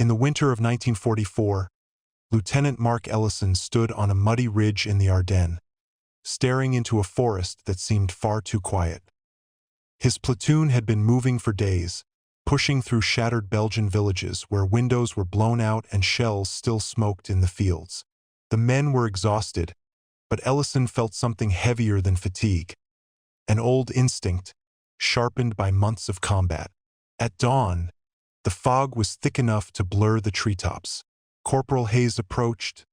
In the winter of 1944, Lieutenant Mark Ellison stood on a muddy ridge in the Ardennes, staring into a forest that seemed far too quiet. His platoon had been moving for days, pushing through shattered Belgian villages where windows were blown out and shells still smoked in the fields. The men were exhausted, but Ellison felt something heavier than fatigue, an old instinct, sharpened by months of combat. At dawn, the fog was thick enough to blur the treetops. Corporal Hayes approached,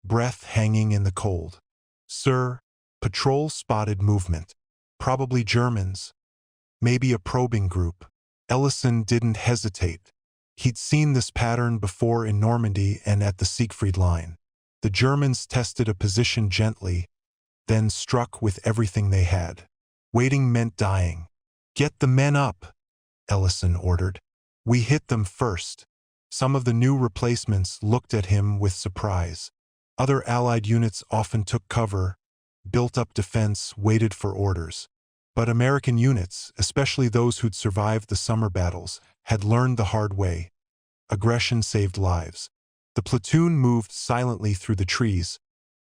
breath hanging in the cold. "Sir, patrol spotted movement. Probably Germans. Maybe a probing group." Ellison didn't hesitate. He'd seen this pattern before in Normandy and at the Siegfried Line. The Germans tested a position gently, then struck with everything they had. Waiting meant dying. "Get the men up," Ellison ordered. "We hit them first." Some of the new replacements looked at him with surprise. Other Allied units often took cover, built up defense, waited for orders. But American units, especially those who'd survived the summer battles, had learned the hard way. Aggression saved lives. The platoon moved silently through the trees,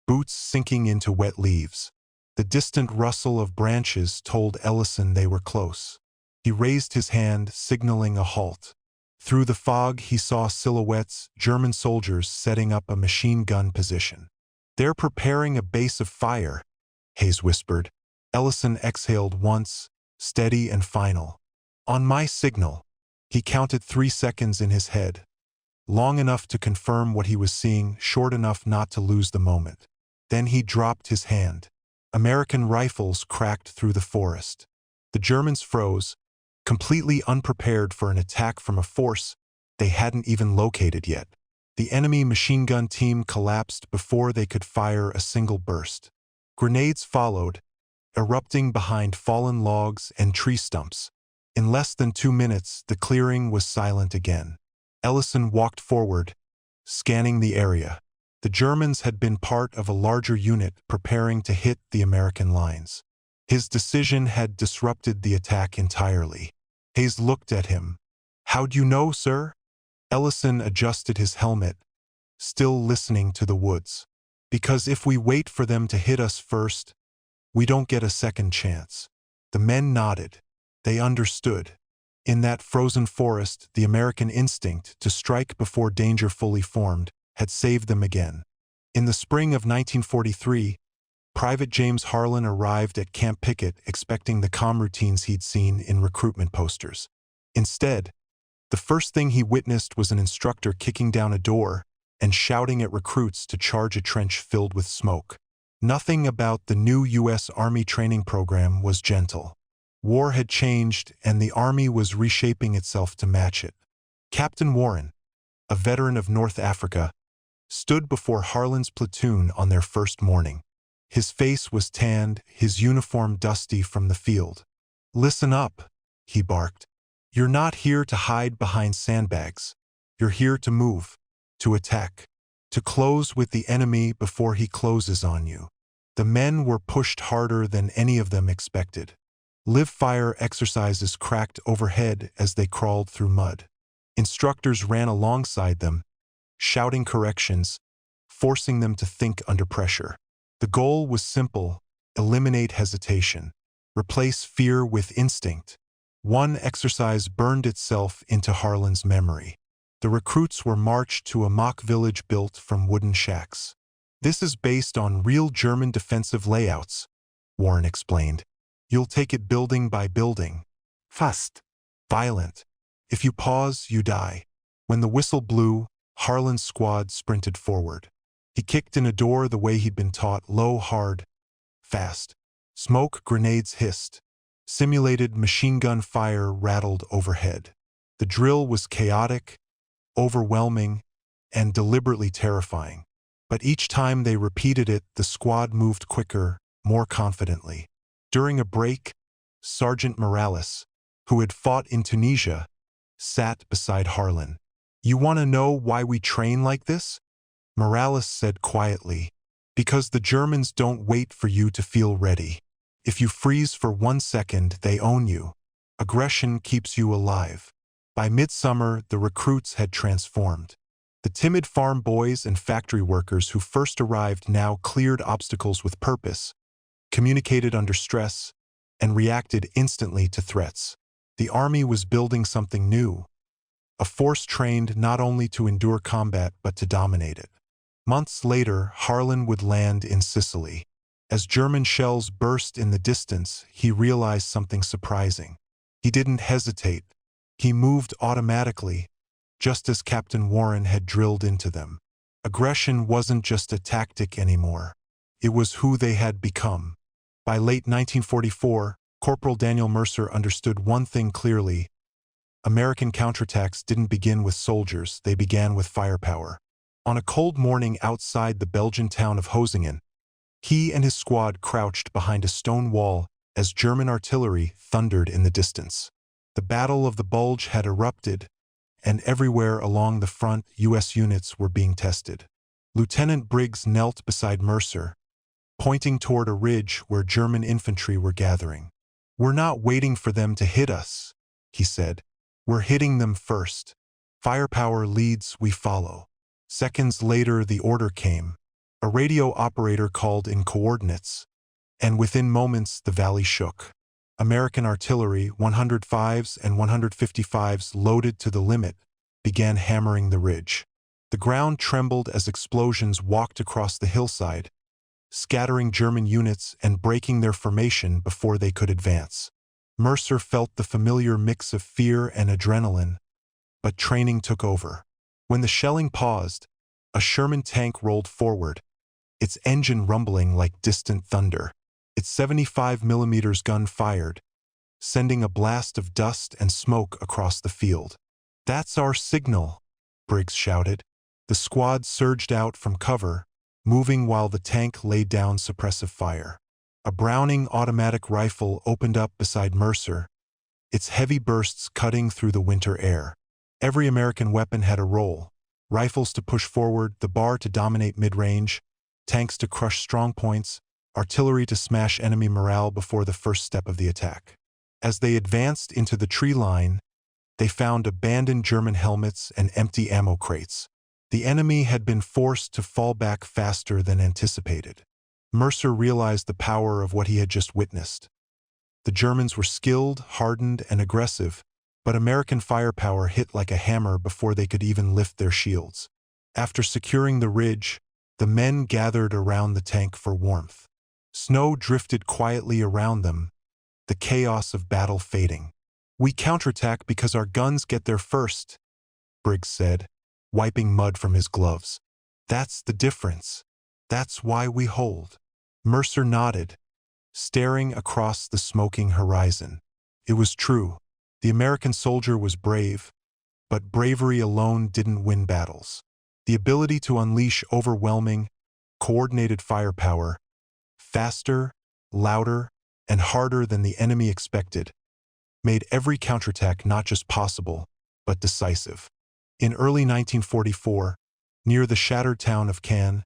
boots sinking into wet leaves. The distant rustle of branches told Ellison they were close. He raised his hand, signaling a halt. Through the fog, he saw silhouettes, German soldiers setting up a machine gun position. "They're preparing a base of fire," Hayes whispered. Ellison exhaled once, steady and final. "On my signal." He counted 3 seconds in his head. Long enough to confirm what he was seeing, short enough not to lose the moment. Then he dropped his hand. American rifles cracked through the forest. The Germans froze, completely unprepared for an attack from a force they hadn't even located yet. The enemy machine gun team collapsed before they could fire a single burst. Grenades followed, erupting behind fallen logs and tree stumps. In less than 2 minutes, the clearing was silent again. Ellison walked forward, scanning the area. The Germans had been part of a larger unit preparing to hit the American lines. His decision had disrupted the attack entirely. Hayes looked at him. "How'd you know, sir?" Ellison adjusted his helmet, still listening to the woods. "Because if we wait for them to hit us first, we don't get a second chance." The men nodded. They understood. In that frozen forest, the American instinct to strike before danger fully formed had saved them again. In the spring of 1943, Private James Harlan arrived at Camp Pickett expecting the calm routines he'd seen in recruitment posters. Instead, the first thing he witnessed was an instructor kicking down a door and shouting at recruits to charge a trench filled with smoke. Nothing about the new U.S. Army training program was gentle. War had changed, and the Army was reshaping itself to match it. Captain Warren, a veteran of North Africa, stood before Harlan's platoon on their first morning. His face was tanned, his uniform dusty from the field. "Listen up," he barked. "You're not here to hide behind sandbags. You're here to move, to attack, to close with the enemy before he closes on you." The men were pushed harder than any of them expected. Live-fire exercises cracked overhead as they crawled through mud. Instructors ran alongside them, shouting corrections, forcing them to think under pressure. The goal was simple: eliminate hesitation, replace fear with instinct. One exercise burned itself into Harlan's memory. The recruits were marched to a mock village built from wooden shacks. "This is based on real German defensive layouts," Warren explained. "You'll take it building by building. Fast. Violent. If you pause, you die." When the whistle blew, Harlan's squad sprinted forward. He kicked in a door the way he'd been taught, low, hard, fast. Smoke grenades hissed. Simulated machine gun fire rattled overhead. The drill was chaotic, overwhelming, and deliberately terrifying. But each time they repeated it, the squad moved quicker, more confidently. During a break, Sergeant Morales, who had fought in Tunisia, sat beside Harlan. "You want to know why we train like this?" Morales said quietly. "Because the Germans don't wait for you to feel ready. If you freeze for 1 second, they own you. Aggression keeps you alive. By midsummer, the recruits had transformed. The timid farm boys and factory workers who first arrived now cleared obstacles with purpose, communicated under stress, and reacted instantly to threats. The army was building something new, a force trained not only to endure combat but to dominate it. Months later, Harlan would land in Sicily. As German shells burst in the distance, he realized something surprising. He didn't hesitate. He moved automatically, just as Captain Warren had drilled into them. Aggression wasn't just a tactic anymore. It was who they had become. By late 1944, Corporal Daniel Mercer understood one thing clearly. American counterattacks didn't begin with soldiers, they began with firepower. On a cold morning outside the Belgian town of Hosingen, he and his squad crouched behind a stone wall as German artillery thundered in the distance. The Battle of the Bulge had erupted, and everywhere along the front, U.S. units were being tested. Lieutenant Briggs knelt beside Mercer, pointing toward a ridge where German infantry were gathering. "We're not waiting for them to hit us," he said. "We're hitting them first. Firepower leads, we follow." Seconds later, the order came. A radio operator called in coordinates, and within moments the valley shook. American artillery, 105s and 155s loaded to the limit, began hammering the ridge. The ground trembled as explosions walked across the hillside, scattering German units and breaking their formation before they could advance. Mercer felt the familiar mix of fear and adrenaline, but training took over. When the shelling paused, a Sherman tank rolled forward, its engine rumbling like distant thunder. Its 75mm gun fired, sending a blast of dust and smoke across the field. "That's our signal," Briggs shouted. The squad surged out from cover, moving while the tank laid down suppressive fire. A Browning automatic rifle opened up beside Mercer, its heavy bursts cutting through the winter air. Every American weapon had a role: rifles to push forward, the bar to dominate mid-range, tanks to crush strong points, artillery to smash enemy morale before the first step of the attack. As they advanced into the tree line, they found abandoned German helmets and empty ammo crates. The enemy had been forced to fall back faster than anticipated. Mercer realized the power of what he had just witnessed. The Germans were skilled, hardened, and aggressive, but American firepower hit like a hammer before they could even lift their shields. After securing the ridge, the men gathered around the tank for warmth. Snow drifted quietly around them, the chaos of battle fading. "We counterattack because our guns get there first," Briggs said, wiping mud from his gloves. "That's the difference. That's why we hold." Mercer nodded, staring across the smoking horizon. It was true. The American soldier was brave, but bravery alone didn't win battles. The ability to unleash overwhelming, coordinated firepower, faster, louder, and harder than the enemy expected, made every counterattack not just possible, but decisive. In early 1944, near the shattered town of Cannes,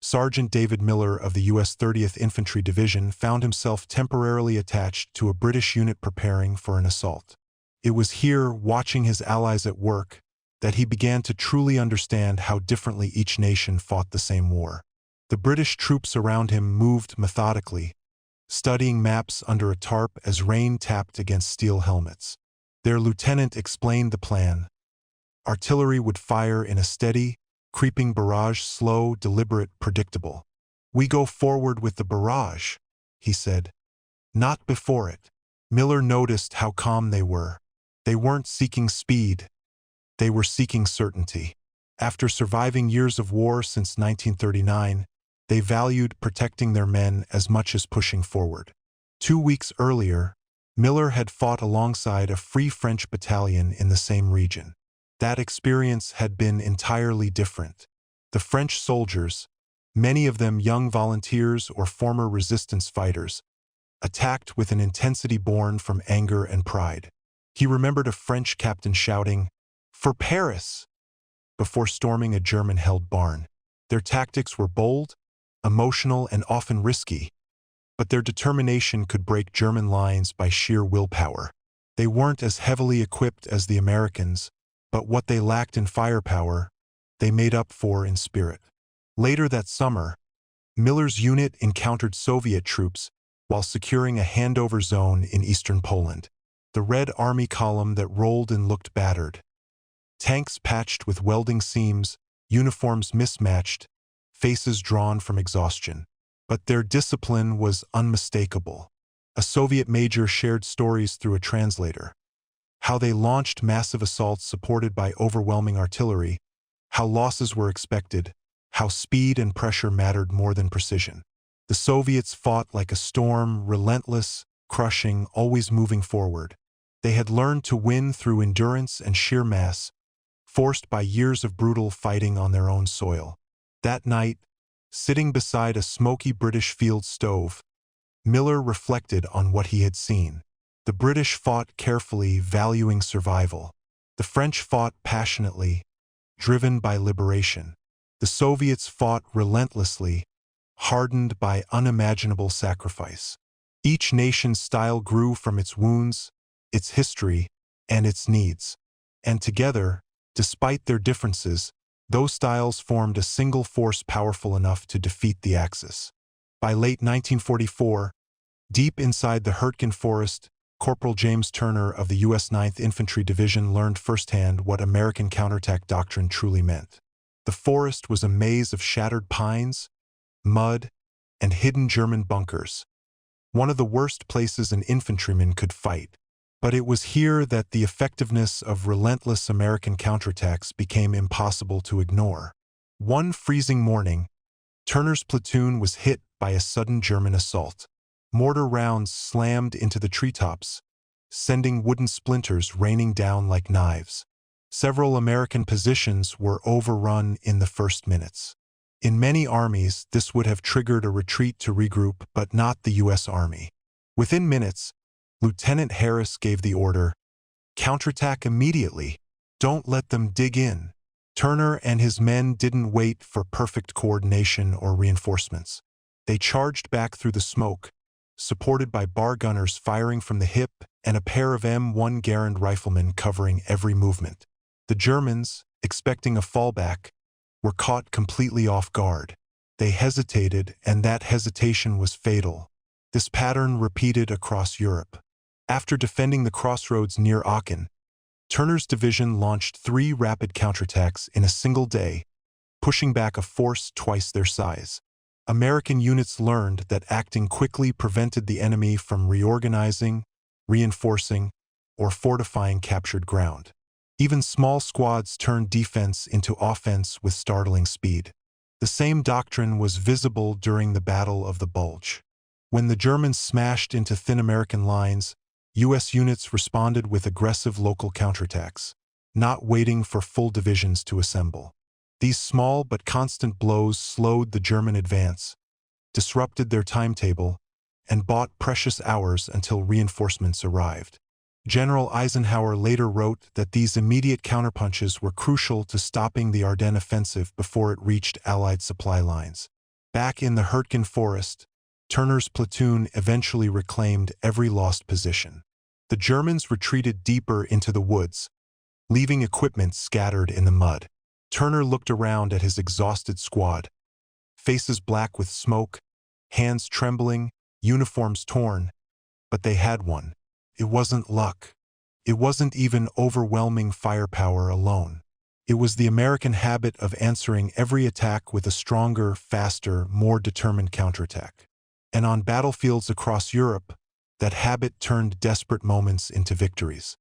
Sergeant David Miller of the U.S. 30th Infantry Division found himself temporarily attached to a British unit preparing for an assault. It was here, watching his allies at work, that he began to truly understand how differently each nation fought the same war. The British troops around him moved methodically, studying maps under a tarp as rain tapped against steel helmets. Their lieutenant explained the plan. Artillery would fire in a steady, creeping barrage, slow, deliberate, predictable. "We go forward with the barrage," he said. "Not before it." Miller noticed how calm they were. They weren't seeking speed. They were seeking certainty. After surviving years of war since 1939, they valued protecting their men as much as pushing forward. 2 weeks earlier, Miller had fought alongside a Free French battalion in the same region. That experience had been entirely different. The French soldiers, many of them young volunteers or former resistance fighters, attacked with an intensity born from anger and pride. He remembered a French captain shouting, "For Paris!" before storming a German-held barn. Their tactics were bold, emotional, and often risky, but their determination could break German lines by sheer willpower. They weren't as heavily equipped as the Americans, but what they lacked in firepower, they made up for in spirit. Later that summer, Miller's unit encountered Soviet troops while securing a handover zone in eastern Poland. The Red Army column that rolled and looked battered. Tanks patched with welding seams, uniforms mismatched, faces drawn from exhaustion. But their discipline was unmistakable. A Soviet major shared stories through a translator. How they launched massive assaults supported by overwhelming artillery, how losses were expected, how speed and pressure mattered more than precision. The Soviets fought like a storm, relentless, crushing, always moving forward. They had learned to win through endurance and sheer mass, forced by years of brutal fighting on their own soil. That night, sitting beside a smoky British field stove, Miller reflected on what he had seen. The British fought carefully, valuing survival. The French fought passionately, driven by liberation. The Soviets fought relentlessly, hardened by unimaginable sacrifice. Each nation's style grew from its wounds, its history, and its needs. And together, despite their differences, those styles formed a single force powerful enough to defeat the Axis. By late 1944, deep inside the Hurtgen Forest, Corporal James Turner of the U.S. 9th Infantry Division learned firsthand what American counterattack doctrine truly meant. The forest was a maze of shattered pines, mud, and hidden German bunkers, one of the worst places an infantryman could fight. But it was here that the effectiveness of relentless American counterattacks became impossible to ignore. One freezing morning, Turner's platoon was hit by a sudden German assault. Mortar rounds slammed into the treetops, sending wooden splinters raining down like knives. Several American positions were overrun in the first minutes. In many armies, this would have triggered a retreat to regroup, but not the U.S. Army. Within minutes, Lieutenant Harris gave the order, "Counterattack immediately. Don't let them dig in." Turner and his men didn't wait for perfect coordination or reinforcements. They charged back through the smoke, supported by bar gunners firing from the hip and a pair of M1 Garand riflemen covering every movement. The Germans, expecting a fallback, were caught completely off guard. They hesitated, and that hesitation was fatal. This pattern repeated across Europe. After defending the crossroads near Aachen, Turner's division launched 3 rapid counterattacks in a single day, pushing back a force twice their size. American units learned that acting quickly prevented the enemy from reorganizing, reinforcing, or fortifying captured ground. Even small squads turned defense into offense with startling speed. The same doctrine was visible during the Battle of the Bulge. When the Germans smashed into thin American lines, U.S. units responded with aggressive local counterattacks, not waiting for full divisions to assemble. These small but constant blows slowed the German advance, disrupted their timetable, and bought precious hours until reinforcements arrived. General Eisenhower later wrote that these immediate counterpunches were crucial to stopping the Ardennes offensive before it reached Allied supply lines. Back in the Hurtgen Forest, Turner's platoon eventually reclaimed every lost position. The Germans retreated deeper into the woods, leaving equipment scattered in the mud. Turner looked around at his exhausted squad, faces black with smoke, hands trembling, uniforms torn. But they had one. It wasn't luck. It wasn't even overwhelming firepower alone. It was the American habit of answering every attack with a stronger, faster, more determined counterattack. And on battlefields across Europe, that habit turned desperate moments into victories.